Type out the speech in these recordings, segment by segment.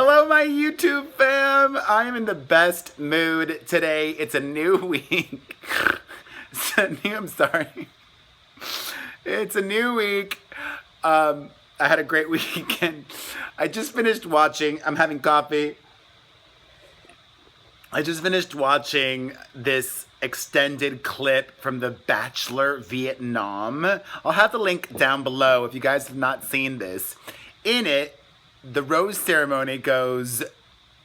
Hello, my YouTube fam. I'm in the best mood today. It's a new week. I'm sorry. It's a new week. I had a great weekend. I just finished watching, I'm having coffee. I just finished watching this extended clip from the Bachelor Vietnam. I'll have the link down below if you guys have not seen this. In it, the rose ceremony goes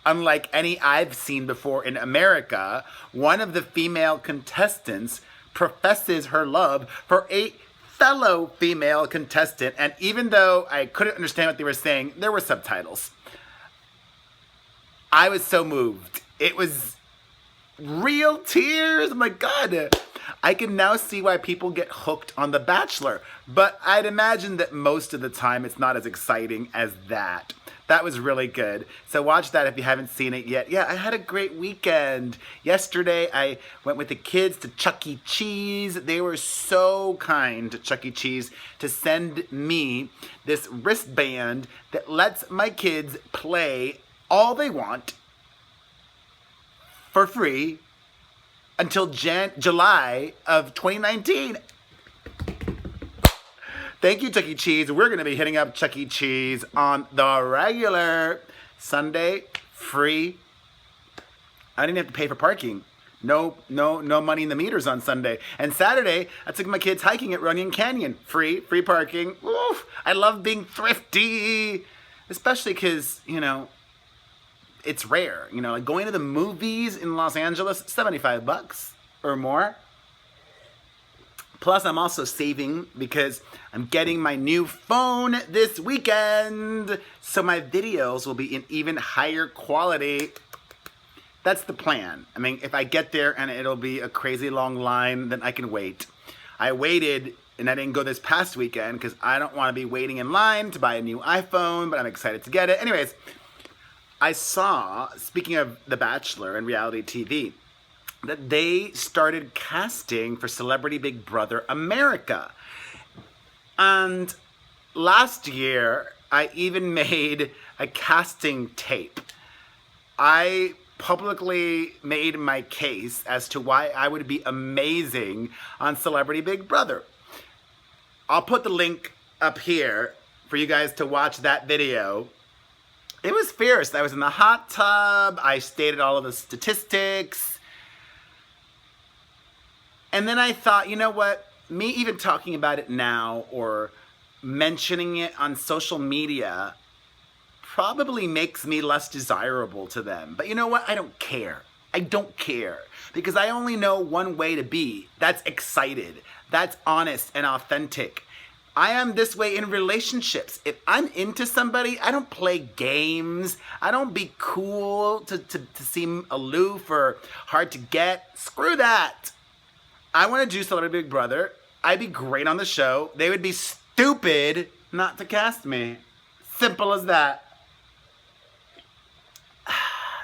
unlike any I've seen before in America. One of the female contestants professes her love for a fellow female contestant, and even though I couldn't understand what they were saying, there were subtitles. I was so moved. It was real tears. Oh my God. I can now see why people get hooked on The Bachelor, but I'd imagine that most of the time it's not as exciting as that. That was really good. So watch that if you haven't seen it yet. Yeah, I had a great weekend. Yesterday, I went with the kids to Chuck E. Cheese. They were so kind to Chuck E. Cheese to send me this wristband that lets my kids play all they want for free until July of 2019. Thank you, Chuck E. Cheese. We're going to be hitting up Chuck E. Cheese on the regular. Sunday, free. I didn't have to pay for parking. No money in the meters on Sunday. And Saturday, I took my kids hiking at Runyon Canyon. Free parking. Oof. I love being thrifty. Especially because, you know, it's rare. You know, like going to the movies in Los Angeles, $75 or more. Plus, I'm also saving because I'm getting my new phone this weekend. So my videos will be in even higher quality. That's the plan. I mean, if I get there and it'll be a crazy long line, then I can wait. I waited and I didn't go this past weekend because I don't want to be waiting in line to buy a new iPhone, but I'm excited to get it. Anyways, I saw, speaking of The Bachelor and reality TV, that they started casting for Celebrity Big Brother America. And last year, I even made a casting tape. I publicly made my case as to why I would be amazing on Celebrity Big Brother. I'll put the link up here for you guys to watch that video. It was fierce. I was in the hot tub. I stated all of the statistics. And then I thought, you know what? Me even talking about it now or mentioning it on social media probably makes me less desirable to them. But you know what? I don't care. I don't care. Because I only know one way to be. That's excited. That's honest and authentic. I am this way in relationships. If I'm into somebody, I don't play games. I don't be cool to seem aloof or hard to get. Screw that. I want to do Celebrity Big Brother. I'd be great on the show. They would be stupid not to cast me. Simple as that.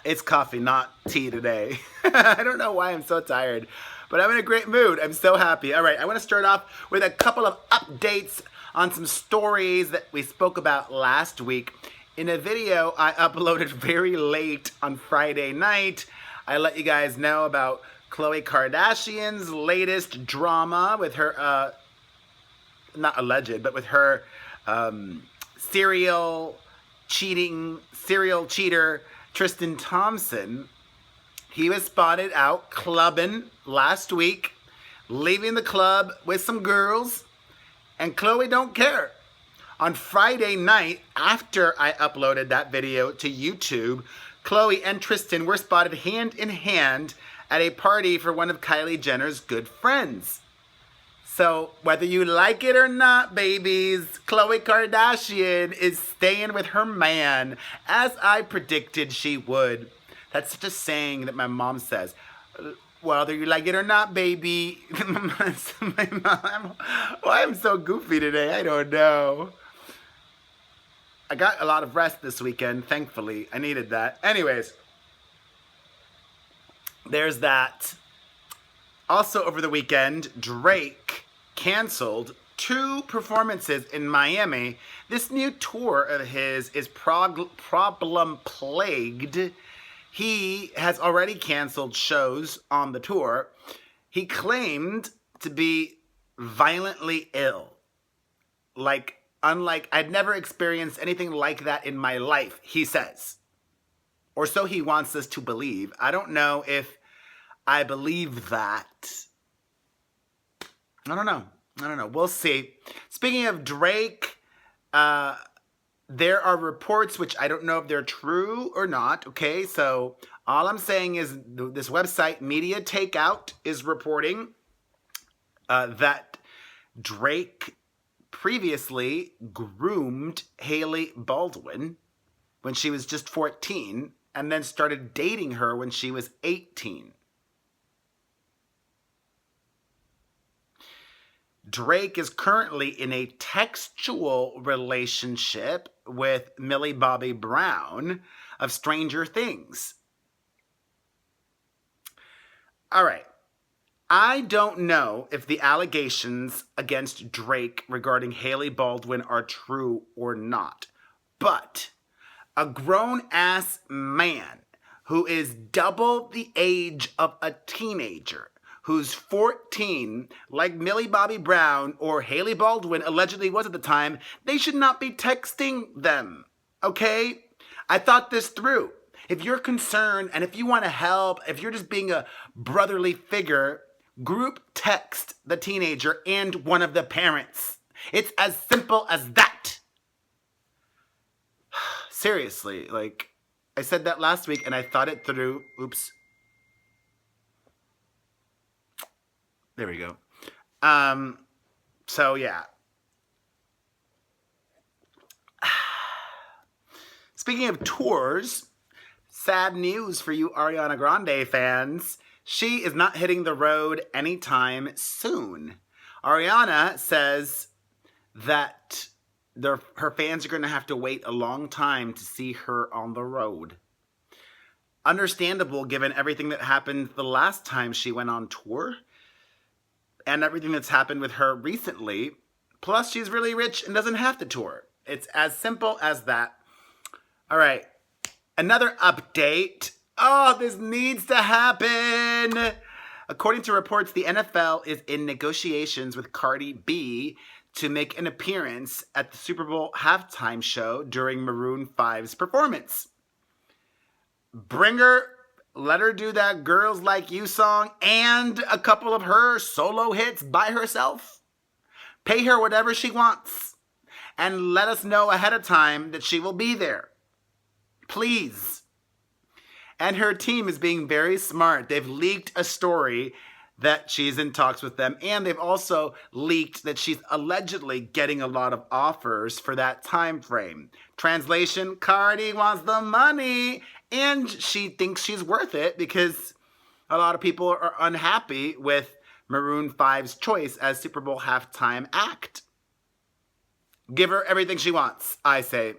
It's coffee, not tea today. I don't know why I'm so tired, but I'm in a great mood. I'm so happy. All right, I want to start off with a couple of updates on some stories that we spoke about last week. In a video I uploaded very late on Friday night, I let you guys know about KHLOE Kardashian's latest drama with her, not alleged, but with her serial cheater, Tristan Thompson. He was spotted out clubbing last week, leaving the club with some girls, and KHLOE don't care. On Friday night, after I uploaded that video to YouTube, KHLOE and Tristan were spotted hand in hand at a party for one of Kylie Jenner's good friends. So, whether you like it or not, babies, KHLOE Kardashian is staying with her man, as I predicted she would. That's such a saying that my mom says. Whether you like it or not, baby. My mom, why I'm so goofy today, I don't know. I got a lot of rest this weekend, thankfully. I needed that. Anyways, there's that. Also over the weekend, Drake canceled 2 performances in Miami. This new tour of his is problem-plagued. He has already canceled shows on the tour. He claimed to be violently ill. Unlike, I'd never experienced anything like that in my life, he says. Or so he wants us to believe. I don't know if I believe that. I don't know. We'll see. Speaking of Drake, there are reports, which I don't know if they're true or not, okay? So all I'm saying is this website, Media Takeout, is reporting that Drake previously groomed Hailey Baldwin when she was just 14 and then started dating her when she was 18. Drake is currently in a textual relationship with Millie Bobby Brown of Stranger Things. All right. I don't know if the allegations against Drake regarding Hailey Baldwin are true or not, but a grown-ass man who is double the age of a teenager, who's 14, like Millie Bobby Brown or Hailey Baldwin allegedly was at the time, they should not be texting them, okay? I thought this through. If you're concerned and if you want to help, if you're just being a brotherly figure, group text the teenager and one of the parents. It's as simple as that. Seriously, I said that last week and I thought it through. Oops. There we go. So yeah. Speaking of tours, sad news for you Ariana Grande fans. She is not hitting the road anytime soon. Ariana says that her fans are going to have to wait a long time to see her on the road. Understandable given everything that happened the last time she went on tour and everything that's happened with her recently. Plus, she's really rich and doesn't have to tour. It's as simple as that. All right, another update. Oh, this needs to happen. According to reports, the NFL is in negotiations with CARDI B to make an appearance at the Super Bowl halftime show during Maroon 5's performance. Bring her, let her do that Girls Like You song and a couple of her solo hits by herself. Pay her whatever she wants and let us know ahead of time that she will be there. Please. And her team is being very smart. They've leaked a story that she's in talks with them, and they've also leaked that she's allegedly getting a lot of offers for that time frame. Translation, Cardi wants the money, and she thinks she's worth it because a lot of people are unhappy with Maroon 5's choice as Super Bowl halftime act. Give her everything she wants, I say.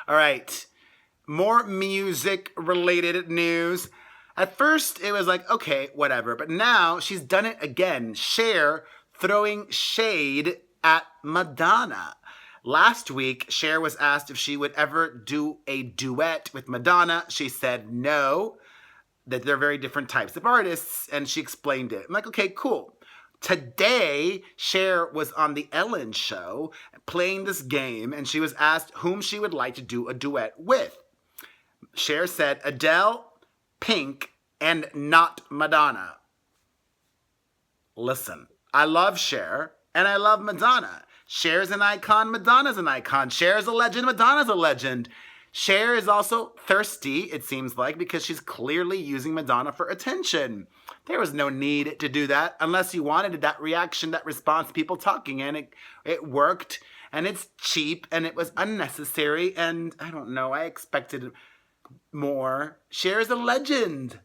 All right. More music-related news. At first, it was like, okay, whatever. But now, she's done it again. Cher throwing shade at Madonna. Last week, Cher was asked if she would ever do a duet with Madonna. She said no, that they're very different types of artists, and she explained it. I'm like, okay, cool. Today, Cher was on the Ellen show playing this game, and she was asked whom she would like to do a duet with. Cher said Adele, Pink, and not Madonna. Listen, I love Cher, and I love Madonna. Cher's an icon, Madonna's an icon. Cher's a legend, Madonna's a legend. Cher is also thirsty, it seems like, because she's clearly using Madonna for attention. There was no need to do that unless you wanted that reaction, that response, people talking, and it worked, and it's cheap, and it was unnecessary, and I don't know, I expected more. Cher is a legend.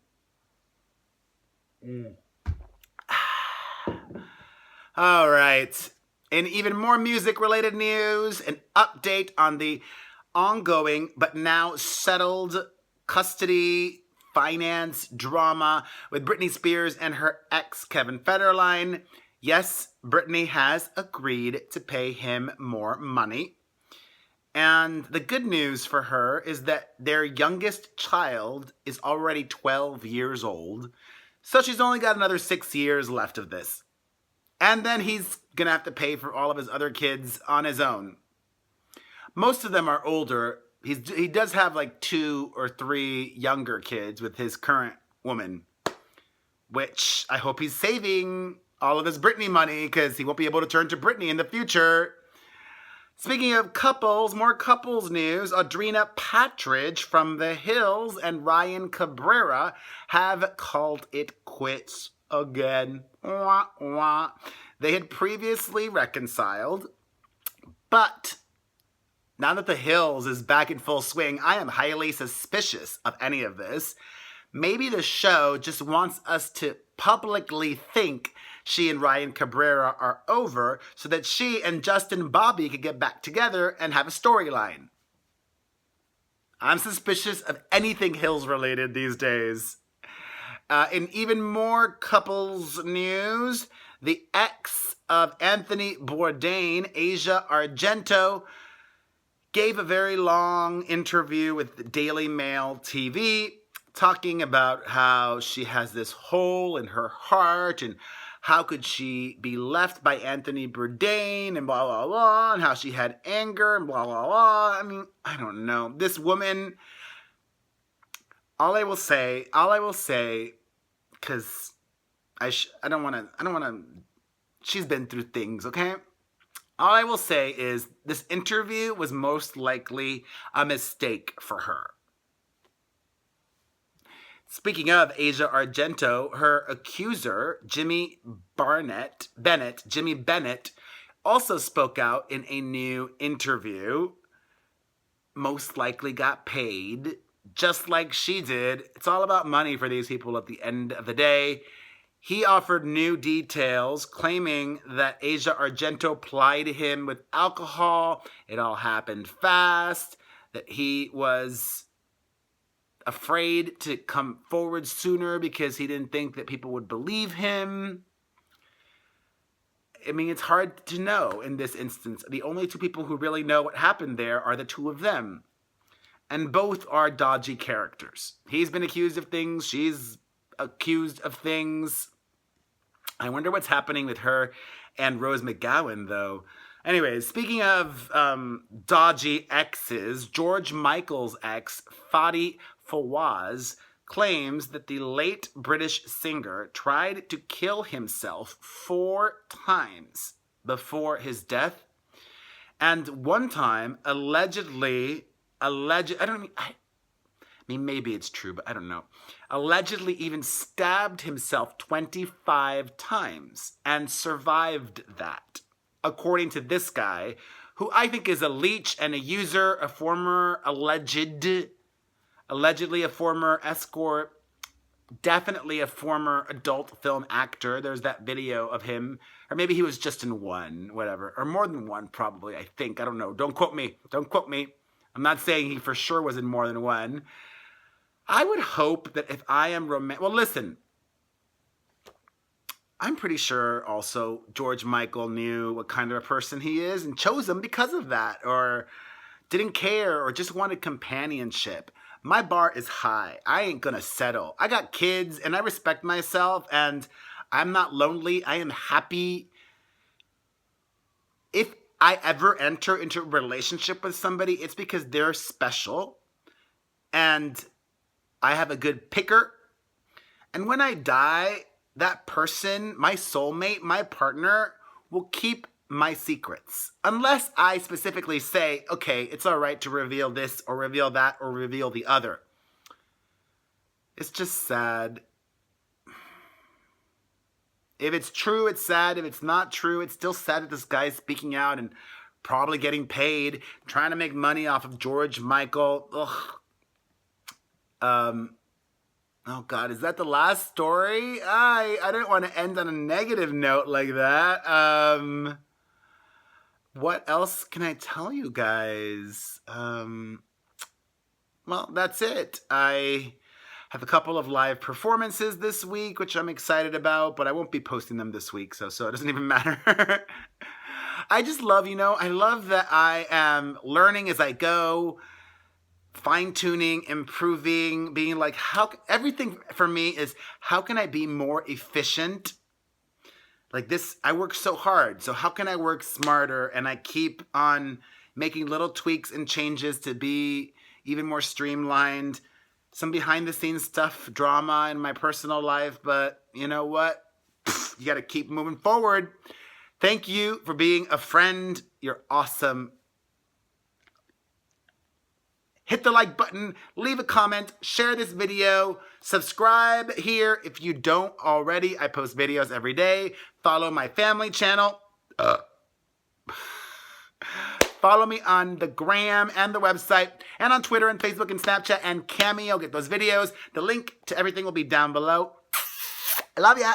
All right. In even more music-related news, an update on the ongoing but now settled custody finance drama with Britney Spears and her ex, Kevin Federline. Yes, Britney has agreed to pay him more money. And the good news for her is that their youngest child is already 12 years old. So she's only got another 6 years left of this. And then he's going to have to pay for all of his other kids on his own. Most of them are older. He does have like 2 or 3 younger kids with his current woman, which I hope he's saving all of his Britney money because he won't be able to turn to Britney in the future. Speaking of couples, more couples news. Audrina Patridge from The Hills and Ryan Cabrera have called it quits again. Wah, wah. They had previously reconciled, but now that The Hills is back in full swing, I am highly suspicious of any of this. Maybe the show just wants us to publicly think she and Ryan Cabrera are over so that she and Justin Bobby could get back together and have a storyline. I'm suspicious of anything Hills related these days. In even more couples news, the ex of Anthony Bourdain, Asia Argento, gave a very long interview with Daily Mail TV talking about how she has this hole in her heart and how could she be left by Anthony Bourdain and blah, blah, blah, and how she had anger and blah, blah, blah. I mean, I don't know. This woman, all I will say, because I don't want to, she's been through things, okay? All I will say is this interview was most likely a mistake for her. Speaking of Asia Argento, her accuser, Jimmy Bennett, also spoke out in a new interview. Most likely got paid, just like she did. It's all about money for these people at the end of the day. He offered new details, claiming that Asia Argento plied him with alcohol. It all happened fast, that he was afraid to come forward sooner because he didn't think that people would believe him. I mean, it's hard to know in this instance. The only 2 people who really know what happened there are the 2 of them. And both are dodgy characters. He's been accused of things. She's accused of things. I wonder what's happening with her and Rose McGowan, though. Anyways, speaking of dodgy exes, George Michael's ex, Fadi Fawaz, claims that the late British singer tried to kill himself 4 times before his death. And one time, allegedly, maybe it's true, but I don't know. Allegedly even stabbed himself 25 times and survived that. According to this guy, who I think is a leech and a user, a former allegedly a former escort, definitely a former adult film actor. There's that video of him, or maybe he was just in one, whatever, or more than one probably, I think. I don't know. Don't quote me. I'm not saying he for sure was in more than one. I would hope that if I am well, listen, I'm pretty sure also George Michael knew what kind of a person he is and chose him because of that, or didn't care, or just wanted companionship. My bar is high. I ain't gonna settle. I got kids and I respect myself and I'm not lonely. I am happy. If I ever enter into a relationship with somebody, it's because they're special and I have a good picker. And when I die, that person, my soulmate, my partner, will keep my secrets. Unless I specifically say, okay, it's all right to reveal this or reveal that or reveal the other. It's just sad. If it's true, it's sad. If it's not true, it's still sad that this guy's speaking out and probably getting paid, trying to make money off of George Michael. Ugh. Oh God, is that the last story? I didn't want to end on a negative note like that. What else can I tell you guys? Well, that's it. I Have a couple of live performances this week, which I'm excited about, but I won't be posting them this week, so it doesn't even matter. I just love, I love that I am learning as I go, fine-tuning, improving, being like, everything for me is, how can I be more efficient? Like this, I work so hard, so how can I work smarter? And I keep on making little tweaks and changes to be even more streamlined. Some behind-the-scenes stuff, drama in my personal life, but you know what? You got to keep moving forward. Thank you for being a friend. You're awesome. Hit the like button, leave a comment, share this video, subscribe here if you don't already. I post videos every day. Follow my family channel. Follow me on the gram and the website and on Twitter and Facebook and Snapchat and Cameo. Get those videos. The link to everything will be down below. I love ya.